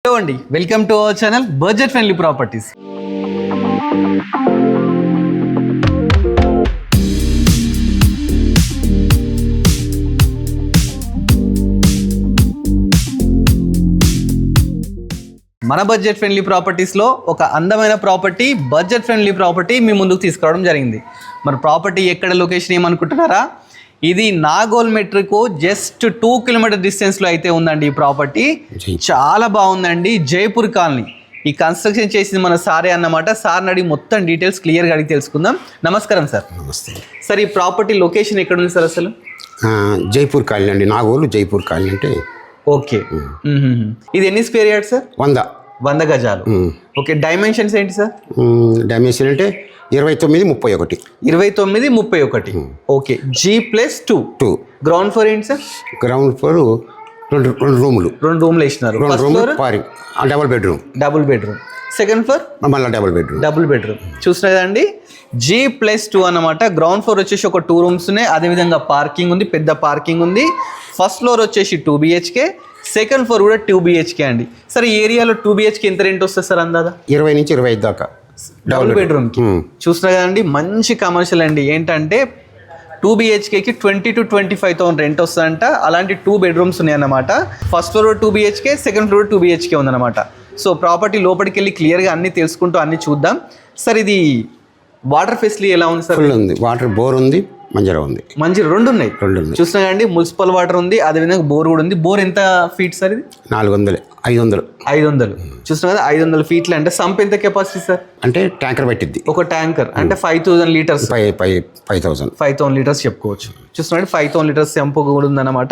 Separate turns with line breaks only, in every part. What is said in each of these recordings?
Hello అండి, welcome to our channel budget friendly properties. మన budget friendly ప్రాపర్టీస్లో ఒక అందమైన ప్రాపర్టీ, బడ్జెట్ ఫ్రెండ్లీ ప్రాపర్టీ మీ ముందుకు తీసుకురావడం జరిగింది. మరి ప్రాపర్టీ ఎక్కడ, లొకేషన్ ఏమనుకుంటున్నారా? ఇది నాగోల్ మెట్రోకు జస్ట్ 2 కిలోమీటర్ డిస్టెన్స్లో అయితే ఉందండి. ఈ ప్రాపర్టీ చాలా బాగుందండి. జైపూర్ కాలనీ. ఈ కన్స్ట్రక్షన్ చేసింది మన సారే అన్నమాట. సార్ని అడిగి మొత్తం డీటెయిల్స్ క్లియర్గా అడిగి తెలుసుకుందాం. నమస్కారం సార్.
నమస్తే
సార్, ఈ ప్రాపర్టీ లొకేషన్ ఎక్కడ ఉంది సార్ అసలు?
జైపూర్ కాలనీ అండి. నాగోలు జైపూర్ కాలనీ అంటే
ఓకే. ఇది ఎన్ని స్క్వేర్ యార్డ్ సార్? 100 గజాలు. ఓకే. డైమెన్షన్స్ ఏంటి సార్?
డైమెన్షన్ అంటే 29-31.
29-31. ఓకే. G+2. గ్రౌండ్ ఫ్లోర్ ఏంటి సార్?
గ్రౌండ్ ఫ్లోర్ రెండు రూములు
వేసినారు. Double bedroom. సెకండ్ ఫ్లోర్
మళ్ళీ డబుల్ బెడ్రూమ్.
చూసినా కదండి, G+2 అన్నమాట. గ్రౌండ్ ఫ్లోర్ వచ్చేసి ఒక 2 రూమ్స్ ఉన్నాయి. అదేవిధంగా పార్కింగ్ ఉంది, పెద్ద పార్కింగ్ ఉంది. ఫస్ట్ ఫ్లోర్ వచ్చేసి 2 BHK, సెకండ్ ఫ్లోర్ కూడా 2 BHK అండి. సార్, ఈ ఏరియాలో 2 BHK ఎంత రెంట్ వస్తుంది సార్ అందాదా?
20 నుంచి 25 దాకా.
డబుల్ బెడ్రూమ్కి చూసినా కదండి, మంచి కమర్షియల్ అండి. ఏంటంటే 2 BHKకి 20 to 25,000 రెంట్ వస్తుందంట. అలాంటి 2 బెడ్రూమ్స్ ఉన్నాయన్నమాట. First floor 2 BHK, second floor 2 BHK ఉందన్నమాట. సో ప్రాపర్టీ లోపలికి వెళ్ళి క్లియర్గా అన్ని తెలుసుకుంటూ అన్ని చూద్దాం. సార్, ఇది వాటర్ ఫెసిలిటీ ఎలా ఉంది సార్?
ఫుల్ ఉంది. వాటర్ బోర్ ఉంది, మంజరా ఉంది.
రెండు ఉన్నాయి. చూస్తున్నా అండి, మున్సిపల్ వాటర్ ఉంది, అదేవిధంగా బోర్ కూడా ఉంది. బోర్ ఎంత ఫీట్ సార్ ఇది? 500. చూస్తున్నా కదా, 500 ఫీట్లు. అంటే సంప్ ఎంత కెపాసిటీ సార్?
అంటే ట్యాంకర్ పట్టిద్ది.
ఒక ట్యాంకర్ అంటే 5,000 లీటర్స్.
5,000
లీటర్స్ చెప్పుకోవచ్చు. చూస్తున్నాండి, 5,000 లీటర్స్ సంప్ కూడా ఉందన్నమాట.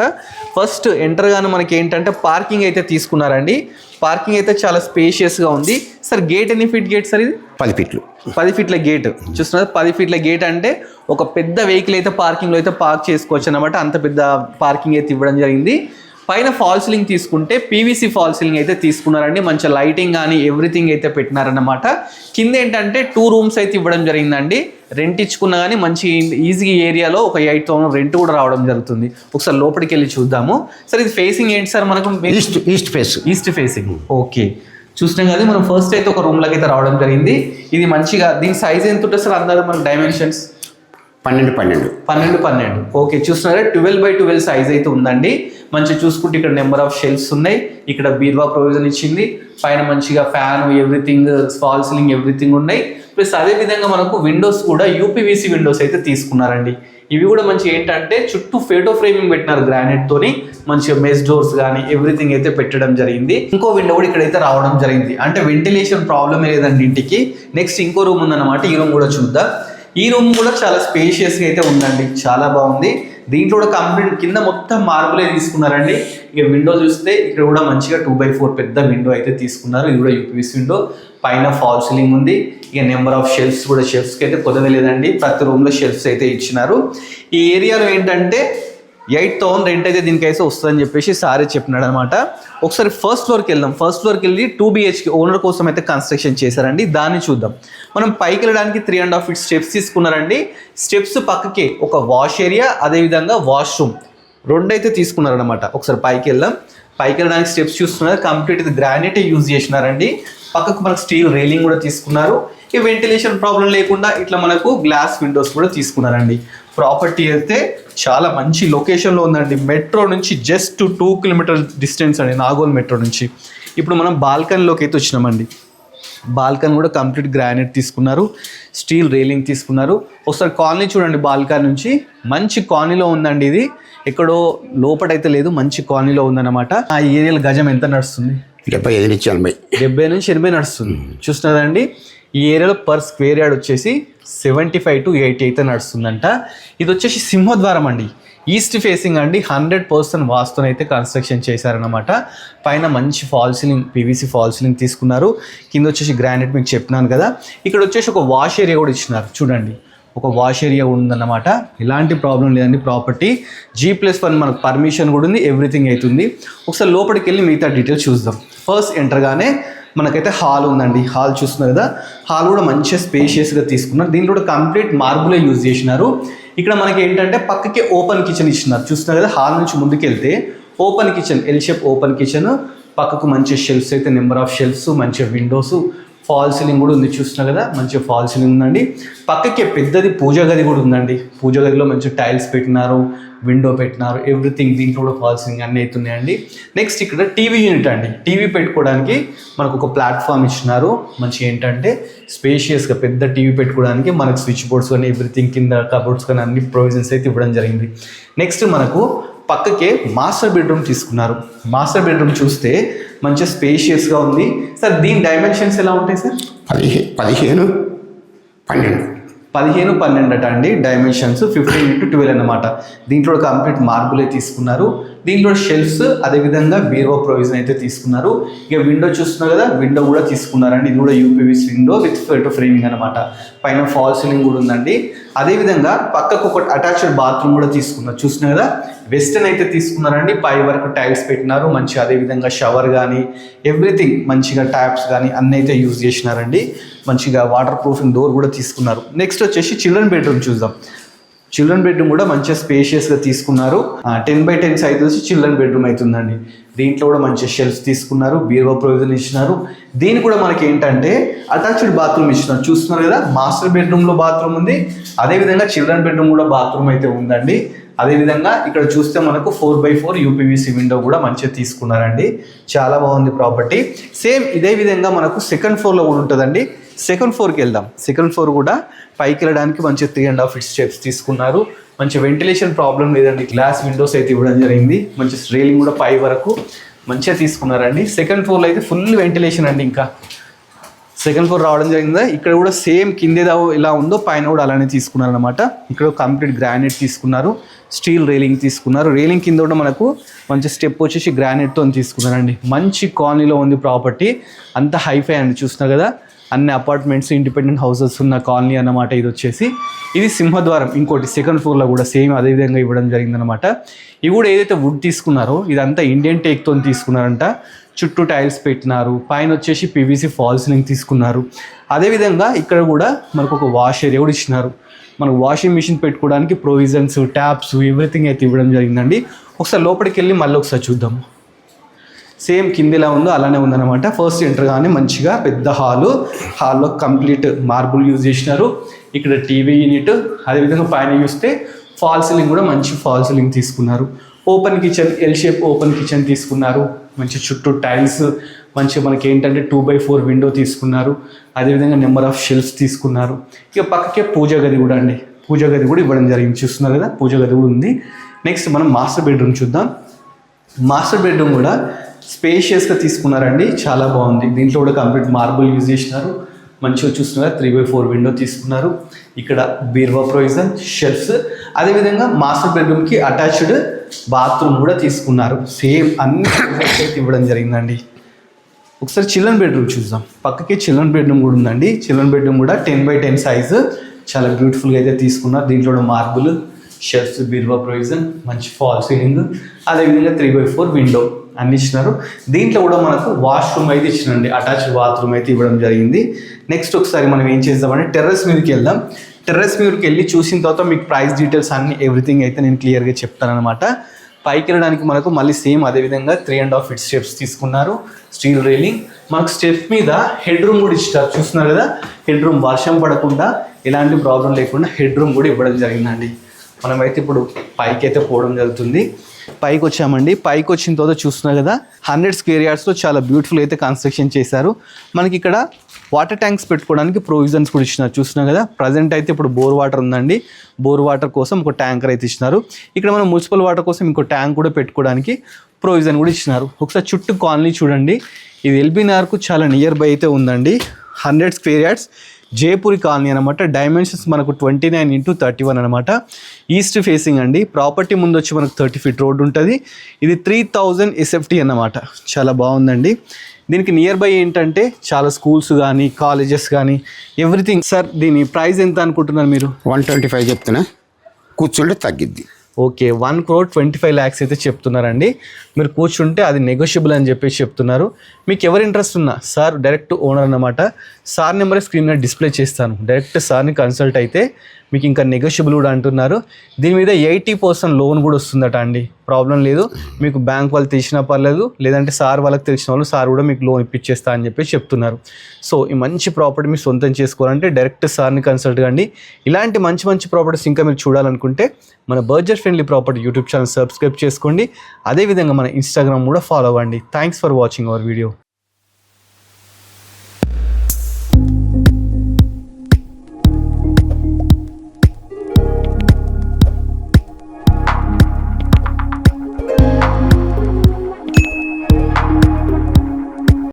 ఫస్ట్ ఎంటర్ గాను మనకి ఏంటంటే పార్కింగ్ అయితే తీసుకున్నారండి. పార్కింగ్ అయితే చాలా స్పేషియస్గా ఉంది. సార్, గేట్ ఎన్ని ఫీట్ గేట్ సార్ ఇది? 10 ఫీట్ల గేట్. చూస్తున్నారు, 10 ఫీట్ల గేట్ అంటే ఒక పెద్ద వెహికల్ అయితే పార్కింగ్లో అయితే పార్క్ చేసుకోవచ్చు అన్నమాట. అంత పెద్ద పార్కింగ్ అయితే ఇవ్వడం జరిగింది. పైన ఫాల్ సీలింగ్ తీసుకుంటే PVC ఫాల్ సీలింగ్ అయితే తీసుకున్నారండి. మంచి లైటింగ్ కానీ ఎవ్రీథింగ్ అయితే పెట్టినారన్నమాట. కింద ఏంటంటే 2 రూమ్స్ అయితే ఇవ్వడం జరిగిందండి. రెంట్ ఇచ్చుకున్నా కానీ మంచి ఈజీ ఏరియాలో ఒక 8,000 రెంట్ కూడా రావడం జరుగుతుంది. ఒకసారి లోపలికి వెళ్ళి చూద్దాము. సార్, ఇది ఫేసింగ్ ఏంటి సార్ మనకు? East facing. ఓకే. చూసినాం కదా, మనం ఫస్ట్ అయితే ఒక రూమ్లోకి అయితే రావడం జరిగింది. ఇది మంచిగా, దీని సైజ్ ఎంత ఉంటుంది సార్ అందాక మనకు? డైమెన్షన్స్ 12. ఓకే. చూస్తున్నారా, 12x12 సైజ్ అయితే ఉందండి. మంచిగా చూసుకుంటే ఇక్కడ నెంబర్ ఆఫ్ షెల్ఫ్స్ ఉన్నాయి. ఇక్కడ బీర్వా ప్రొవిజన్ ఇచ్చింది. పైన మంచిగా fan, everything, fall ceiling everything ఉన్నాయి. ప్లస్ అదే విధంగా మనకు విండోస్ కూడా UPVC విండోస్ అయితే తీసుకున్నారండి. ఇవి కూడా మంచి ఏంటంటే చుట్టూ ఫోటో ఫ్రేమింగ్ పెట్టినారు గ్రానైట్ తోని. మంచిగా మెస్ డోర్స్ కానీ ఎవ్రీథింగ్ అయితే పెట్టడం జరిగింది. ఇంకో విండో కూడా ఇక్కడైతే రావడం జరిగింది. అంటే వెంటిలేషన్ ప్రాబ్లమే లేదండి ఇంటికి. నెక్స్ట్ ఇంకో రూమ్ ఉందన్నమాట. ఈ రూమ్ కూడా చూద్దాం. ఈ రూమ్ కూడా చాలా స్పేషియస్గా అయితే ఉందండి. చాలా బాగుంది. దీంట్లో కూడా కంప్లీట్ కింద మొత్తం మార్బులే తీసుకున్నారండి. ఇక విండో చూస్తే ఇక్కడ కూడా మంచిగా 2x4 పెద్ద విండో అయితే తీసుకున్నారు. ఇది కూడా UPVC విండో. పైన ఫాల్ సీలింగ్ ఉంది. ఇక నెంబర్ ఆఫ్ షెల్ఫ్స్ కూడా, షెల్ఫ్స్కి అయితే కొదవే లేదండి. ప్రతి రూమ్లో షెల్ఫ్స్ అయితే ఇచ్చినారు. ఈ ఏరియాలో ఏంటంటే 8,000 రెంట్ అయితే దీనికైతే వస్తుందని చెప్పేసి సారే చెప్పినాడు అనమాట. ఒకసారి ఫస్ట్ ఫ్లోర్కి వెళ్దాం. ఫస్ట్ ఫ్లోర్కి వెళ్ళి 2 BHK ఓనర్ కోసం అయితే కన్స్ట్రక్షన్ చేశారండి. దాన్ని చూద్దాం. మనం పైకి వెళ్ళడానికి 3.5 feet స్టెప్స్ తీసుకున్నారండి. స్టెప్స్ పక్కకి ఒక వాష్ ఏరియా, అదేవిధంగా వాష్రూమ్ 2 అయితే తీసుకున్నారనమాట. ఒకసారి పైకి వెళ్దాం. పైకి వెళ్ళడానికి స్టెప్స్ చూస్తున్నారు. కంప్లీట్ ఇది గ్రానైట్ యూజ్ చేసినారండి. పక్కకు మనకు స్టీల్ రైలింగ్ కూడా తీసుకున్నారు. ఈ వెంటిలేషన్ ప్రాబ్లం లేకుండా ఇట్లా మనకు గ్లాస్ విండోస్ కూడా తీసుకున్నారండి. ప్రాపర్టీ అయితే చాలా మంచి లొకేషన్లో ఉందండి. మెట్రో నుంచి జస్ట్ 2 కిలోమీటర్ డిస్టెన్స్ అండి, నాగోల్ మెట్రో నుంచి. ఇప్పుడు మనం బాల్కనీలోకి అయితే వచ్చినామండి. బాల్కనీ కూడా కంప్లీట్ గ్రానైట్ తీసుకున్నారు, స్టీల్ రైలింగ్ తీసుకున్నారు. ఒకసారి కాలనీ చూడండి. బాల్కనీ నుంచి మంచి కాలనీలో ఉందండి. ఇది ఎక్కడో లోపటైతే లేదు, మంచి కాలనీలో ఉందన్నమాట. ఆ ఏరియాలో గజం ఎంత నడుస్తుంది?
75 నుంచి
80 నడుస్తుంది. చూస్తున్నారండి, ఈ ఏరియాలో పర్ స్క్వేర్ యార్డ్ వచ్చేసి 75 to 80 అయితే నడుస్తుందంట. ఇది వచ్చేసి సింహద్వారం అండి. ఈస్ట్ ఫేసింగ్ అండి. 100% వాస్తునైతే కన్స్ట్రక్షన్ చేశారనమాట. పైన మంచి fall ceiling, PVC fall ceiling తీసుకున్నారు. కింద వచ్చేసి గ్రానైట్ మీకు చెప్పినాను కదా. ఇక్కడ వచ్చేసి ఒక వాష్ ఏరియా కూడా ఇచ్చినారు. చూడండి, ఒక వాష్ ఏరియా ఉందన్నమాట. ఎలాంటి ప్రాబ్లం లేదండి. ప్రాపర్టీ G+1 మనకు పర్మిషన్ కూడా ఉంది, ఎవ్రీథింగ్ అవుతుంది. ఒకసారి లోపలికి వెళ్ళి మిగతా డీటెయిల్స్ చూద్దాం. ఫస్ట్ ఎంటర్గానే మనకైతే హాల్ ఉందండి. హాల్ చూస్తున్నారు కదా, హాల్ కూడా మంచిగా స్పేషియస్గా తీసుకున్నారు. దీంట్లో కూడా కంప్లీట్ మార్బులే యూజ్ చేసినారు. ఇక్కడ మనకి ఏంటంటే పక్కకి ఓపెన్ కిచెన్ ఇచ్చినారు. చూస్తున్నారు కదా, హాల్ నుంచి ముందుకు వెళ్తే open kitchen, L shape open kitchen. పక్కకు మంచి షెల్ఫ్స్ అయితే నెంబర్ ఆఫ్ షెల్ఫ్స్, మంచి విండోస్, ఫాల్ సీలింగ్ కూడా ఉంది. చూస్తున్నా కదా మంచి ఫాల్ సీలింగ్ ఉందండి. పక్కకి పెద్దది పూజ గది కూడా ఉందండి. పూజ గదిలో మంచి టైల్స్ పెట్టినారు, విండో పెట్టినారు, ఎవ్రీథింగ్. దీంట్లో కూడా ఫాల్ సీలింగ్ అన్నీ అవుతున్నాయండి. నెక్స్ట్ ఇక్కడ టీవీ యూనిట్ అండి. టీవీ పెట్టుకోవడానికి మనకు ఒక ప్లాట్ఫామ్ ఇచ్చినారు. మంచి ఏంటంటే స్పేషియస్గా పెద్ద టీవీ పెట్టుకోవడానికి మనకు స్విచ్ బోర్డ్స్ కానీ ఎవ్రీథింగ్ కింద కబోర్డ్స్ కానీ అన్ని ప్రొవిజన్స్ అయితే ఇవ్వడం జరిగింది. నెక్స్ట్ మనకు పక్కకే మాస్టర్ బెడ్రూమ్ తీసుకున్నారు. మాస్టర్ బెడ్రూమ్ చూస్తే మంచిగా స్పేషియస్గా ఉంది. సార్ దీని డైమెన్షన్స్ ఎలా ఉంటాయి సార్?
15, 12
15-12 అట అండి డైమెన్షన్స్. 15x12 అన్నమాట. దీంట్లో కంప్లీట్ మార్బులే తీసుకున్నారు. దీంట్లో షెల్ఫ్స్, అదేవిధంగా బీరువా ప్రొవిజన్ అయితే తీసుకున్నారు. ఇక విండో చూస్తున్నారు కదా, విండో కూడా తీసుకున్నారండి. ఇది కూడా UPVC window with photo framing అనమాట. పైన ఫాల్ సీలింగ్ కూడా ఉందండి. అదేవిధంగా పక్కకు ఒక అటాచ్డ్ బాత్రూమ్ కూడా తీసుకున్నారు. చూస్తున్నారు కదా, వెస్టర్న్ అయితే తీసుకున్నారండి. పై వరకు టైల్స్ పెట్టినారు మంచిగా. అదేవిధంగా షవర్ కానీ ఎవ్రీథింగ్ మంచిగా, ట్యాప్స్ కానీ అన్నీ అయితే యూజ్ చేసినారండి. మంచిగా వాటర్ ప్రూఫింగ్ డోర్ కూడా తీసుకున్నారు. నెక్స్ట్ వచ్చేసి చిల్డ్రన్ బెడ్రూమ్ చూద్దాం. చిల్డ్రన్ బెడ్రూమ్ కూడా మంచిగా స్పేషియస్గా తీసుకున్నారు. 10x10 సైజ్ వచ్చి చిల్డ్రన్ బెడ్రూమ్ అవుతుందండి. దీంట్లో కూడా మంచి షెల్ఫ్స్ తీసుకున్నారు, బీరువా ప్రొవిజన్ ఇచ్చినారు. దీని కూడా మనకి ఏంటంటే అటాచ్డ్ బాత్రూమ్ ఇచ్చినారు. చూస్తున్నారు కదా, మాస్టర్ బెడ్రూమ్లో బాత్రూమ్ ఉంది, అదేవిధంగా చిల్డ్రన్ బెడ్రూమ్ కూడా బాత్రూమ్ అయితే ఉందండి. అదేవిధంగా ఇక్కడ చూస్తే మనకు 4x4 యూపీవీసీ విండో కూడా మంచిగా తీసుకున్నారండి. చాలా బాగుంది ప్రాపర్టీ. సేమ్ ఇదే విధంగా మనకు సెకండ్ ఫ్లోర్లో కూడా ఉంటుందండి. సెకండ్ ఫ్లోర్కి వెళ్దాం. సెకండ్ ఫ్లోర్ కూడా పైకి వెళ్ళడానికి మంచి 3.5 feet స్టెప్స్ తీసుకున్నారు. మంచి వెంటిలేషన్ ప్రాబ్లం లేదండి. గ్లాస్ విండోస్ అయితే ఇవ్వడం జరిగింది. మంచి రైలింగ్ కూడా పై వరకు మంచిగా తీసుకున్నారండి. సెకండ్ ఫ్లోర్లో అయితే ఫుల్ వెంటిలేషన్ అండి. ఇంకా సెకండ్ ఫ్లోర్ రావడం జరిగిందా. ఇక్కడ కూడా సేమ్ కిందేదా ఇలా ఉందో పైన కూడా అలానే తీసుకున్నారు అనమాట. ఇక్కడ కంప్లీట్ గ్రానైట్ తీసుకున్నారు, స్టీల్ రైలింగ్ తీసుకున్నారు. రైలింగ్ కింద కూడా మనకు మంచి స్టెప్ వచ్చేసి గ్రానైట్తో తీసుకున్నారండి. మంచి కాలనీలో ఉంది ప్రాపర్టీ. అంత హైఫై అండి. చూస్తున్నారు కదా, అన్ని అపార్ట్మెంట్స్, ఇండిపెండెంట్ హౌసెస్ ఉన్న కాలనీ అన్నమాట. ఇది వచ్చేసి ఇది సింహద్వారం. ఇంకోటి సెకండ్ ఫ్లోర్లో కూడా సేమ్ అదేవిధంగా ఇవ్వడం జరిగిందనమాట. ఇవి కూడా ఏదైతే వుడ్ తీసుకున్నారో ఇదంతా ఇండియన్ టేక్తో తీసుకున్నారంట. చుట్టూ టైల్స్ పెట్టినారు. పైన వచ్చేసి పీవీసీ ఫాల్ సీలింగ్ తీసుకున్నారు. అదేవిధంగా ఇక్కడ కూడా మనకు ఒక వాష్ ఏరియా కూడా ఇచ్చినారు. మనకు వాషింగ్ మిషన్ పెట్టుకోవడానికి ప్రొవిజన్స్, ట్యాప్స్, ఎవ్రీథింగ్ అయితే ఇవ్వడం జరిగిందండి. ఒకసారి లోపలికి వెళ్ళి మళ్ళీ ఒకసారి చూద్దాము. సేమ్ కింద ఎలా ఉందో అలానే ఉందన్నమాట. ఫస్ట్ ఎంటర్ కానీ మంచిగా పెద్ద హాల్లో కంప్లీట్ మార్బుల్ యూజ్ చేసినారు. ఇక్కడ టీవీ యూనిట్, అదేవిధంగా పైన చూస్తే ఫాల్ సీలింగ్ కూడా మంచి ఫాల్ సీలింగ్ తీసుకున్నారు. Open kitchen, L shape open kitchen తీసుకున్నారు. మంచి చుట్టూ టైల్స్, మంచిగా మనకి ఏంటంటే 2x4 విండో తీసుకున్నారు. అదేవిధంగా నెంబర్ ఆఫ్ షెల్ఫ్స్ తీసుకున్నారు. ఇక పక్కకే పూజ గది కూడా అండి. పూజ గది కూడా ఇవ్వడం జరిగింది. చూస్తున్నారు కదా, పూజ గది కూడా ఉంది. నెక్స్ట్ మనం మాస్టర్ బెడ్రూమ్ చూద్దాం. మాస్టర్ బెడ్రూమ్ కూడా స్పేషియస్గా తీసుకున్నారండి. చాలా బాగుంది. దీంట్లో కూడా కంప్లీట్ మార్బుల్ యూజ్ చేసినారు. మంచిగా చూస్తున్నారు. 3x4 విండో తీసుకున్నారు. ఇక్కడ బీరువా ప్రొవిజన్, షెల్ఫ్స్, అదేవిధంగా మాస్టర్ బెడ్రూమ్కి అటాచ్డ్ బాత్రూమ్ కూడా తీసుకున్నారు. సేమ్ అన్ని ఇవ్వడం జరిగిందండి. ఒకసారి చిల్డ్రన్ బెడ్రూమ్ చూద్దాం. పక్కకి చిల్డ్రన్ బెడ్రూమ్ కూడా ఉందండి. చిల్డ్రన్ బెడ్రూమ్ కూడా 10x10 సైజు చాలా బ్యూటిఫుల్గా అయితే తీసుకున్నారు. దీంట్లో కూడా మార్బుల్, షెల్ఫ్స్, బీరువా ప్రొవిజన్, మంచి ఫాల్ సీలింగ్, అదేవిధంగా 3x4 విండో అన్ని ఇచ్చినారు. దీంట్లో కూడా మనకు వాష్రూమ్ అయితే ఇచ్చినండి. అటాచ్డ్ బాత్రూమ్ అయితే ఇవ్వడం జరిగింది. నెక్స్ట్ ఒకసారి మనం ఏం చేద్దామంటే టెర్రస్ మీదకి వెళ్దాం. టెర్రస్ మీదకి వెళ్ళి చూసిన తర్వాత మీకు ప్రైస్ డీటెయిల్స్ అన్ని ఎవ్రీథింగ్ అయితే నేను క్లియర్గా చెప్తానమాట. పైకి వెళ్ళడానికి మనకు మళ్ళీ సేమ్ అదేవిధంగా 3.5 feet స్టెప్స్ తీసుకున్నారు. స్టీల్ రైలింగ్, మనకు స్టెప్ మీద హెడ్ రూమ్ కూడా ఇచ్చారు. చూస్తున్నారు కదా, హెడ్ రూమ్ వర్షం పడకుండా ఎలాంటి ప్రాబ్లం లేకుండా హెడ్ రూమ్ కూడా ఇవ్వడం జరిగిందండి. మనమైతే ఇప్పుడు పైకి అయితే పోవడం జరుగుతుంది. పైకి వచ్చామండి. పైకి వచ్చిన తర్వాత చూస్తున్నారు కదా, 100 square yardsలో చాలా బ్యూటిఫుల్ అయితే కన్స్ట్రక్షన్ చేశారు. మనకి ఇక్కడ వాటర్ ట్యాంక్స్ పెట్టుకోవడానికి ప్రొవిజన్స్ కూడా ఇచ్చినారు. చూస్తున్నారు కదా, ప్రజెంట్ అయితే ఇప్పుడు బోర్ వాటర్ ఉందండి. బోర్ వాటర్ కోసం ఒక ట్యాంకర్ అయితే ఇచ్చినారు. ఇక్కడ మనం మున్సిపల్ వాటర్ కోసం ఇంకో ట్యాంక్ కూడా పెట్టుకోవడానికి ప్రొవిజన్ కూడా ఇచ్చినారు. ఒకసారి చుట్టూ కాలనీ చూడండి. ఇది ఎల్బీ నగర్కు చాలా నియర్ బై అయితే ఉందండి. 100 square yards జైపూరి కాలనీ అనమాట. డైమెన్షన్స్ మనకు 29x31 అనమాట. ఈస్ట్ ఫేసింగ్ అండి. ప్రాపర్టీ ముందు వచ్చి మనకు 30 feet రోడ్ ఉంటుంది. ఇది 3000 SFT అన్నమాట. చాలా బాగుందండి. దీనికి నియర్ బై ఏంటంటే చాలా స్కూల్స్ కానీ, కాలేజెస్ కానీ ఎవ్రీథింగ్. సార్ దీని ప్రైస్ ఎంత అనుకుంటున్నారు మీరు?
125 చెప్తున్నా, కూర్చుంటే తగ్గిద్ది.
ఓకే, 1.25 lakhs అయితే చెప్తున్నారండి. మీరు కూర్చుంటే అది నెగోషియబుల్ అని చెప్పేసి చెప్తున్నారు. మీకు ఎవరు ఇంట్రెస్ట్ ఉన్నా సార్ డైరెక్ట్ ఓనర్ అన్నమాట. సార్ నెంబర్ స్క్రీన్ మీద డిస్ప్లే చేస్తాను. డైరెక్ట్ సార్ని కన్సల్ట్ అయితే మీకు ఇంకా నెగోషియబుల్ కూడా అంటున్నారు. దీని మీద 80% లోన్ కూడా వస్తుందట అండి. ప్రాబ్లం లేదు, మీకు బ్యాంక్ వాళ్ళు తెలిసినా పర్లేదు, లేదంటే సార్ వాళ్ళకి తెలిసిన వాళ్ళు సార్ కూడా మీకు లోన్ ఇప్పించేస్తా అని చెప్పేసి చెప్తున్నారు. సో ఈ మంచి ప్రాపర్టీ మీరు సొంతం చేసుకోవాలంటే డైరెక్ట్ సార్ని కన్సల్ట్ కండి. ఇలాంటి మంచి మంచి ప్రాపర్టీస్ ఇంకా మీరు చూడాలనుకుంటే మన budget friendly property YouTube channel subscribe చేసుకోండి. అదేవిధంగా మన ఇన్స్టాగ్రామ్ కూడా ఫాలో అవ్వండి. Thanks for watching our video.